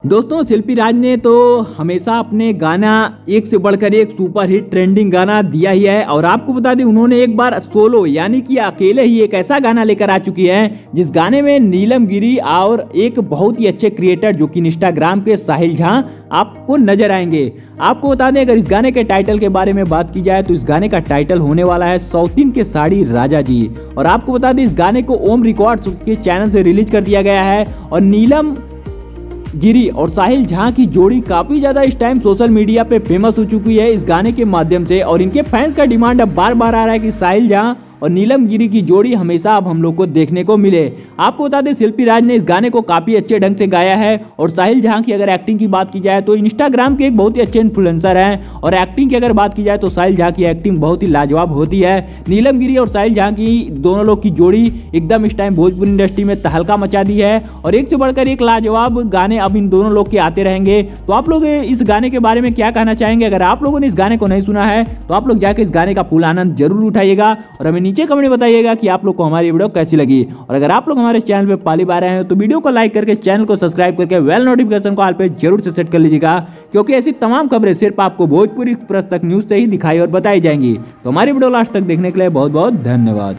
दोस्तों शिल्पी राज ने तो हमेशा अपने गाना एक से बढ़कर एक सुपर हिट ट्रेंडिंग गाना दिया ही है। और आपको बता दें उन्होंने एक बार सोलो यानी कि अकेले ही एक ऐसा गाना लेकर आ चुकी हैं जिस गाने में नीलम गिरी और एक बहुत ही अच्छे क्रिएटर जो कि इंस्टाग्राम के साहिल झा आपको नजर आएंगे। आपको बता दें अगर इस गाने के टाइटल के बारे में बात की जाए तो इस गाने का टाइटल होने वाला है सौतीन के साड़ी राजा जी। और आपको बता दें इस गाने को ओम रिकॉर्ड्स के चैनल से रिलीज कर दिया गया है। और नीलम गिरी और साहिल झा की जोड़ी काफी ज्यादा इस टाइम सोशल मीडिया पे फेमस हो चुकी है इस गाने के माध्यम से। और इनके फैंस का डिमांड अब बार बार आ रहा है कि साहिल झा और नीलम गिरी की जोड़ी हमेशा अब हम लोग को देखने को मिले। आपको बता दें शिल्पी राज ने इस गाने को काफी अच्छे ढंग से गाया है। और साहिल झा की अगर एक्टिंग की बात की जाए तो इंस्टाग्राम के एक बहुत ही अच्छे इन्फ्लुएंसर हैं। और एक्टिंग की अगर बात की जाए तो साहिल झा की एक्टिंग बहुत ही लाजवाब होती है। नीलम गिरी और साहिल झा की दोनों लोग की जोड़ी एकदम इस टाइम भोजपुरी इंडस्ट्री में तहलका मचा दी है। और एक से बढ़कर एक लाजवाब गाने अब इन दोनों लोग के आते रहेंगे। तो आप लोग इस गाने के बारे में क्या कहना चाहेंगे? अगर आप लोगों ने इस गाने को नहीं सुना है तो आप लोग जाकर इस गाने का फुल आनंद जरूर उठाइएगा और हमें नीचे कमेंट में बताइएगा कि आप लोग को हमारी वीडियो कैसी लगी। और अगर आप लोग हमारे चैनल पे पहली बार आए हैं तो वीडियो को लाइक करके चैनल को सब्सक्राइब करके बेल नोटिफिकेशन को ऑल पे जरूर से सेट कर लीजिएगा, क्योंकि ऐसी तमाम खबरें सिर्फ आपको भोजपुरी एक्सप्रेस तक न्यूज से ही दिखाई और बताई जाएंगी। तो हमारी वीडियो लास्ट तक देखने के लिए बहुत बहुत धन्यवाद।